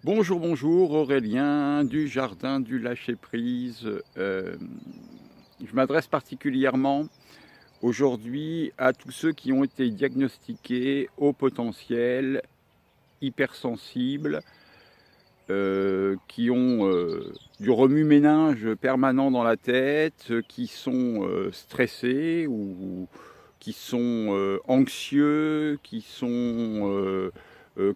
Bonjour, bonjour, Aurélien du Jardin du Lâcher-Prise. Je m'adresse particulièrement aujourd'hui à tous ceux qui ont été diagnostiqués au potentiel hypersensibles, qui ont du remue-ménage permanent dans la tête, qui sont stressés ou qui sont anxieux, qui sont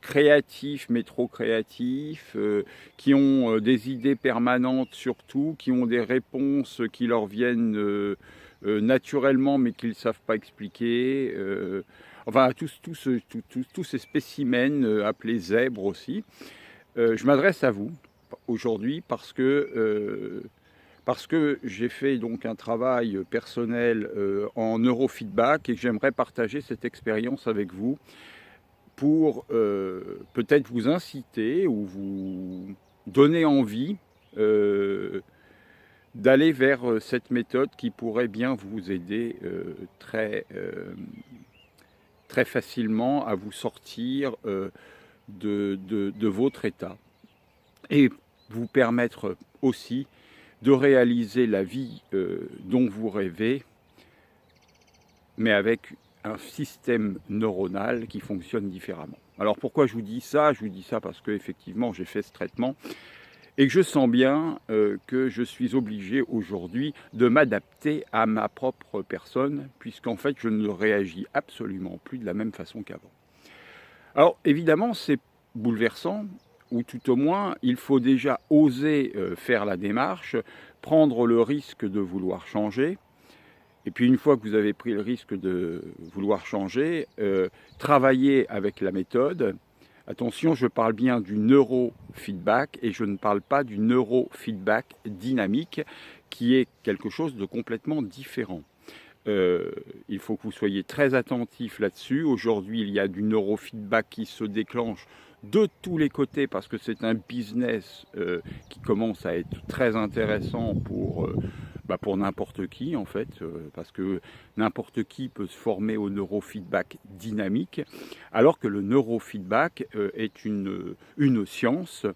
créatifs mais trop créatifs, qui ont des idées permanentes surtout, qui ont des réponses qui leur viennent naturellement mais qu'ils ne savent pas expliquer. Enfin, tous ces spécimens appelés zèbres aussi. Je m'adresse à vous aujourd'hui parce que j'ai fait donc un travail personnel en neurofeedback et que j'aimerais partager cette expérience avec vous pour peut-être vous inciter ou vous donner envie d'aller vers cette méthode qui pourrait bien vous aider très facilement à vous sortir de votre état et vous permettre aussi de réaliser la vie dont vous rêvez, mais avec un système neuronal qui fonctionne différemment. Alors pourquoi je vous dis ça? Je vous dis ça parce que effectivement j'ai fait ce traitement et que je sens bien que je suis obligé aujourd'hui de m'adapter à ma propre personne, puisqu'en fait je ne réagis absolument plus de la même façon qu'avant. Alors évidemment c'est bouleversant, ou tout au moins il faut déjà oser faire la démarche, prendre le risque de vouloir changer. Et puis une fois que vous avez pris le risque de vouloir changer, travailler avec la méthode. Attention, je parle bien du neurofeedback et je ne parle pas du neurofeedback dynamique qui est quelque chose de complètement différent. Il faut que vous soyez très attentifs là-dessus. Aujourd'hui, il y a du neurofeedback qui se déclenche de tous les côtés parce que c'est un business qui commence à être très intéressant pour n'importe qui en fait, parce que n'importe qui peut se former au neurofeedback dynamique, alors que le neurofeedback est une science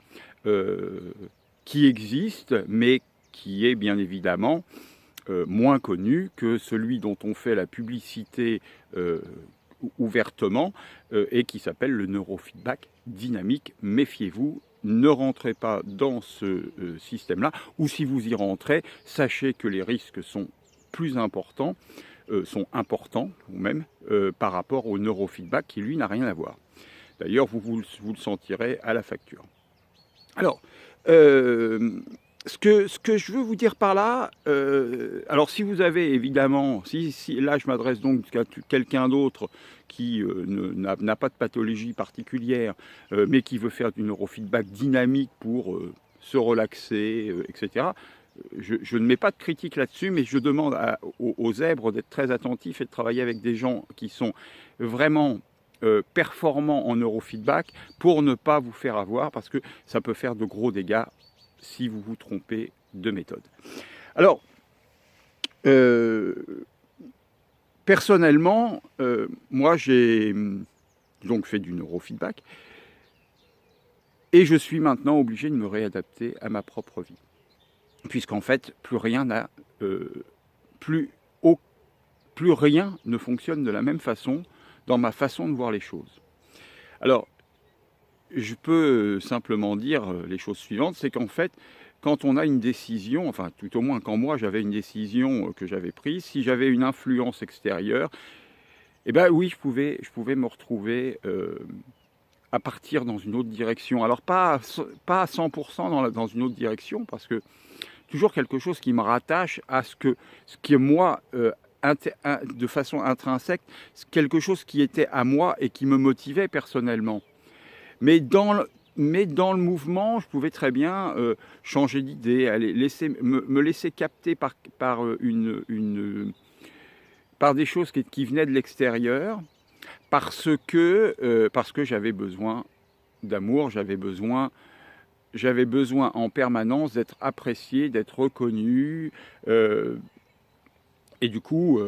qui existe, mais qui est bien évidemment moins connu que celui dont on fait la publicité ouvertement et qui s'appelle le neurofeedback dynamique. Méfiez-vous, ne rentrez pas dans ce système-là, ou si vous y rentrez, sachez que les risques sont plus importants, sont importants même par rapport au neurofeedback qui lui n'a rien à voir. D'ailleurs, vous le sentirez à la facture. Alors, ce que je veux vous dire par là, alors si vous avez évidemment, là je m'adresse donc à quelqu'un d'autre qui n'a pas de pathologie particulière, mais qui veut faire du neurofeedback dynamique pour se relaxer, etc. Je ne mets pas de critique là-dessus, mais je demande aux zèbres d'être très attentifs et de travailler avec des gens qui sont vraiment performants en neurofeedback pour ne pas vous faire avoir, parce que ça peut faire de gros dégâts si vous vous trompez de méthode. Alors, personnellement, moi j'ai donc fait du neurofeedback et je suis maintenant obligé de me réadapter à ma propre vie. Puisqu'en fait, plus rien ne fonctionne de la même façon dans ma façon de voir les choses. Alors, je peux simplement dire les choses suivantes, c'est qu'en fait, quand on a une décision, enfin tout au moins quand moi j'avais une décision que j'avais prise, si j'avais une influence extérieure, eh bien oui, je pouvais me retrouver à partir dans une autre direction. Alors pas à 100% dans une autre direction, parce que toujours quelque chose qui me rattache à ce qui est moi, de façon intrinsèque, quelque chose qui était à moi et qui me motivait personnellement. Mais dans le mouvement, je pouvais très bien changer d'idée, me laisser capter par des choses qui venaient de l'extérieur, parce que j'avais besoin d'amour, j'avais besoin en permanence d'être apprécié, d'être reconnu, et du coup,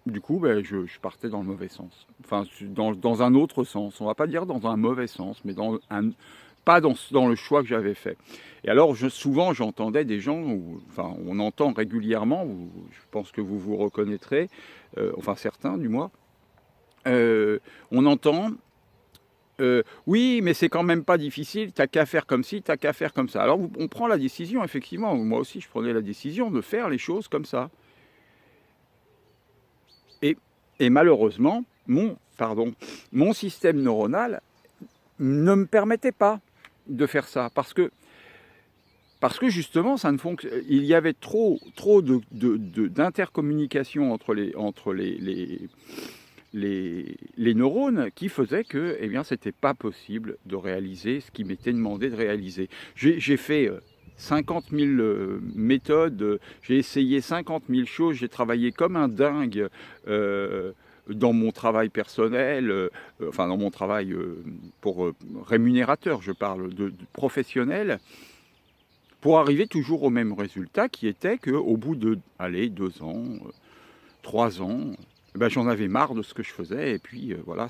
je partais dans le mauvais sens. Enfin, dans un autre sens. On va pas dire dans un mauvais sens, mais pas dans le choix que j'avais fait. Et alors, souvent, j'entendais des gens, enfin, on entend régulièrement, je pense que vous vous reconnaîtrez, enfin certains du moins, on entend, oui, mais c'est quand même pas difficile, t'as qu'à faire comme ci, t'as qu'à faire comme ça. Alors, on prend la décision, effectivement, moi aussi, je prenais la décision de faire les choses comme ça. Et malheureusement, mon système neuronal ne me permettait pas de faire ça, parce que justement, ça ne il y avait trop d'intercommunication entre les neurones qui faisaient que, eh bien, c'était pas possible de réaliser ce qui m'était demandé de réaliser. J'ai fait 50 000 méthodes, j'ai essayé 50 000 choses, j'ai travaillé comme un dingue dans mon travail personnel, enfin dans mon travail pour rémunérateur, je parle de professionnel, pour arriver toujours au même résultat qui était qu'au bout de 2 ans, 3 ans, ben, j'en avais marre de ce que je faisais et puis voilà,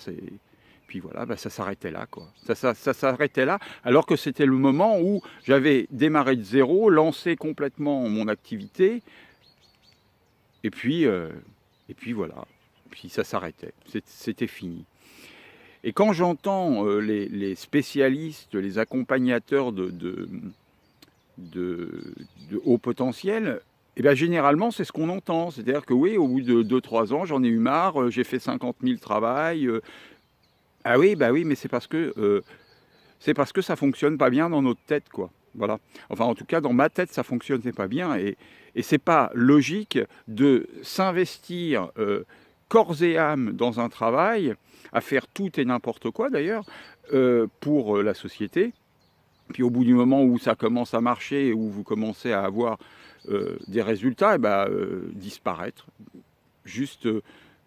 ben, ça s'arrêtait là, quoi. Ça s'arrêtait là, alors que c'était le moment où j'avais démarré de zéro, lancé complètement mon activité, et puis voilà, puis ça s'arrêtait, c'était fini. Et quand j'entends les spécialistes, les accompagnateurs de haut potentiel, et bien généralement c'est ce qu'on entend, c'est-à-dire que oui, au bout de 2-3 ans, j'en ai eu marre, j'ai fait 50 000 travail. Ah oui, bah oui, mais c'est parce que ça fonctionne pas bien dans notre tête, quoi. Voilà. Enfin, en tout cas, dans ma tête, ça fonctionnait pas bien, et c'est pas logique de s'investir corps et âme dans un travail, à faire tout et n'importe quoi d'ailleurs, pour la société. Puis au bout du moment où ça commence à marcher, où vous commencez à avoir des résultats, disparaître. Juste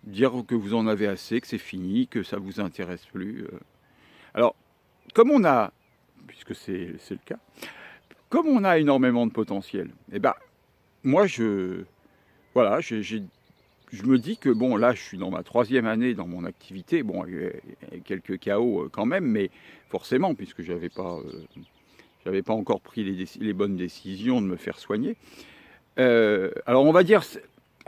dire que vous en avez assez, que c'est fini, que ça ne vous intéresse plus. Alors, comme on a, puisque c'est le cas, comme on a énormément de potentiel, moi, je me dis que, bon, là, je suis dans ma 3e année dans mon activité, bon, quelques chaos quand même, mais forcément, puisque j'avais pas encore pris les bonnes décisions de me faire soigner. Alors, on va dire,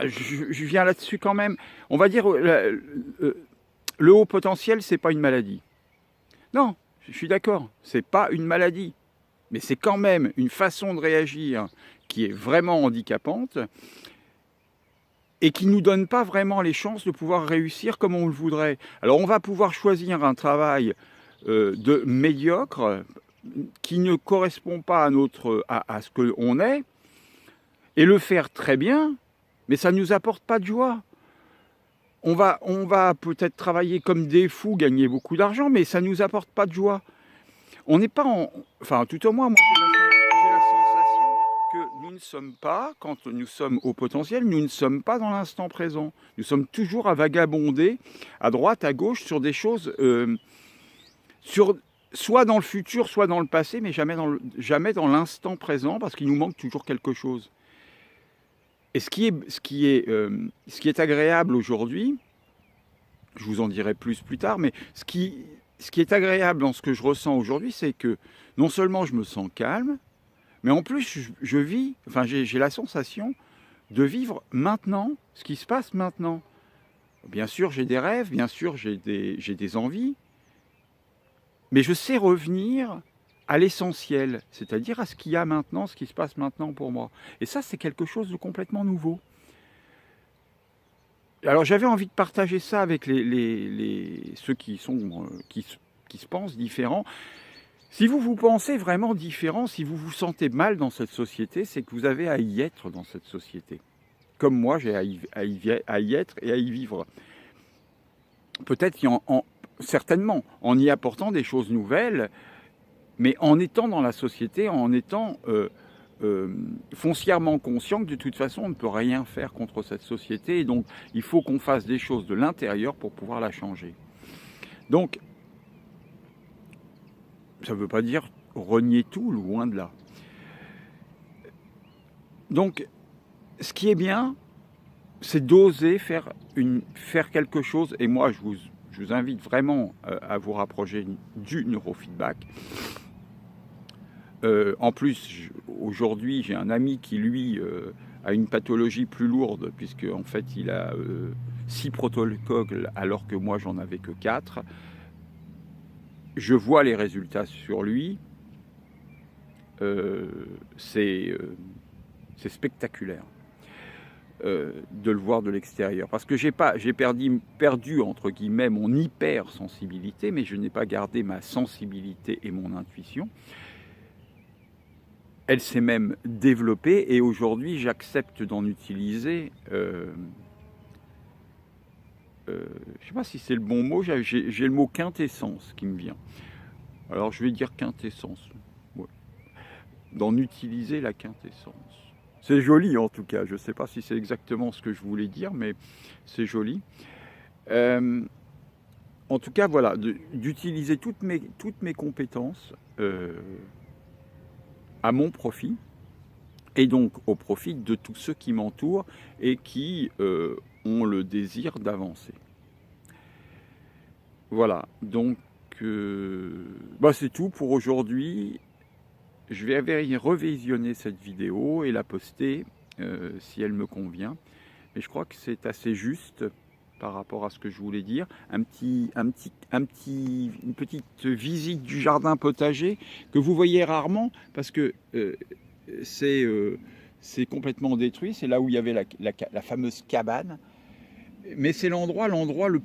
je viens là-dessus quand même, on va dire, le haut potentiel, c'est pas une maladie. Non, je suis d'accord, c'est pas une maladie, mais c'est quand même une façon de réagir qui est vraiment handicapante et qui ne nous donne pas vraiment les chances de pouvoir réussir comme on le voudrait. Alors on va pouvoir choisir un travail de médiocre qui ne correspond pas à ce qu'on est, et le faire très bien, mais ça ne nous apporte pas de joie. On va peut-être travailler comme des fous, gagner beaucoup d'argent, mais ça ne nous apporte pas de joie. On n'est pas enfin, tout au moins, moi, j'ai la sensation que nous ne sommes pas, quand nous sommes au potentiel, nous ne sommes pas dans l'instant présent. Nous sommes toujours à vagabonder, à droite, à gauche, sur des choses, soit dans le futur, soit dans le passé, mais jamais dans l'instant présent, parce qu'il nous manque toujours quelque chose. Et ce qui est agréable aujourd'hui, je vous en dirai plus tard, mais ce qui est agréable dans ce que je ressens aujourd'hui, c'est que non seulement je me sens calme, mais en plus je vis, enfin j'ai la sensation de vivre maintenant, ce qui se passe maintenant. Bien sûr, j'ai des rêves, bien sûr, j'ai des envies, mais je sais revenir à l'essentiel, c'est-à-dire à ce qu'il y a maintenant, ce qui se passe maintenant pour moi. Et ça, c'est quelque chose de complètement nouveau. Alors j'avais envie de partager ça avec ceux qui se pensent différents. Si vous vous pensez vraiment différent, si vous vous sentez mal dans cette société, c'est que vous avez à y être dans cette société. Comme moi, j'ai à y être et à y vivre. Peut-être certainement, en y apportant des choses nouvelles, mais en étant dans la société, en étant foncièrement conscient que de toute façon, on ne peut rien faire contre cette société. Et donc, il faut qu'on fasse des choses de l'intérieur pour pouvoir la changer. Donc, ça ne veut pas dire renier tout, loin de là. Donc, ce qui est bien, c'est d'oser faire quelque chose. Et moi, je vous invite vraiment à vous rapprocher du neurofeedback. En plus, aujourd'hui, j'ai un ami qui, lui, a une pathologie plus lourde, puisque en fait, il a 6 protocoles, alors que moi, j'en avais que 4. Je vois les résultats sur lui. C'est spectaculaire de le voir de l'extérieur. Parce que j'ai perdu, entre guillemets, mon hypersensibilité, mais je n'ai pas gardé ma sensibilité et mon intuition. Elle s'est même développée et aujourd'hui j'accepte d'en utiliser. Je ne sais pas si c'est le bon mot, j'ai le mot quintessence qui me vient. Alors je vais dire quintessence. Ouais. D'en utiliser la quintessence. C'est joli en tout cas, je ne sais pas si c'est exactement ce que je voulais dire, mais c'est joli. En tout cas, voilà, d'utiliser toutes mes compétences à mon profit, et donc au profit de tous ceux qui m'entourent et qui ont le désir d'avancer. Voilà, donc c'est tout pour aujourd'hui. Je vais revisionner cette vidéo et la poster si elle me convient. Mais je crois que c'est assez juste par rapport à ce que je voulais dire. Une petite visite du jardin potager que vous voyez rarement parce que c'est complètement détruit. C'est là où il y avait la fameuse cabane. Mais c'est l'endroit le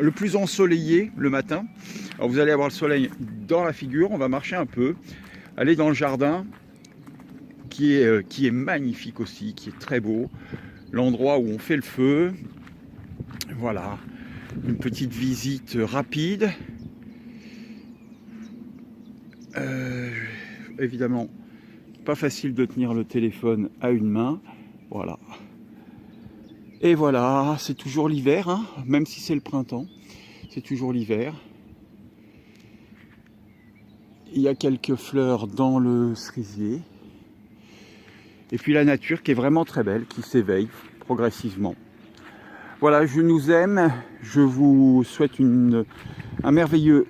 plus ensoleillé le matin. Alors vous allez avoir le soleil dans la figure. On va marcher un peu, aller dans le jardin qui est magnifique aussi, qui est très beau. L'endroit où on fait le feu. Voilà, une petite visite rapide. Évidemment, pas facile de tenir le téléphone à une main. Voilà. Et voilà, c'est toujours l'hiver, hein, même si c'est le printemps, c'est toujours l'hiver. Il y a quelques fleurs dans le cerisier. Et puis la nature qui est vraiment très belle, qui s'éveille progressivement. Voilà, je nous aime, je vous souhaite une merveilleuse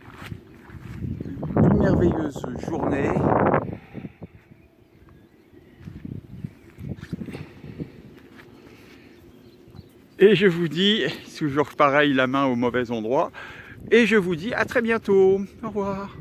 journée. Et je vous dis, toujours pareil, la main au mauvais endroit. Et je vous dis à très bientôt. Au revoir.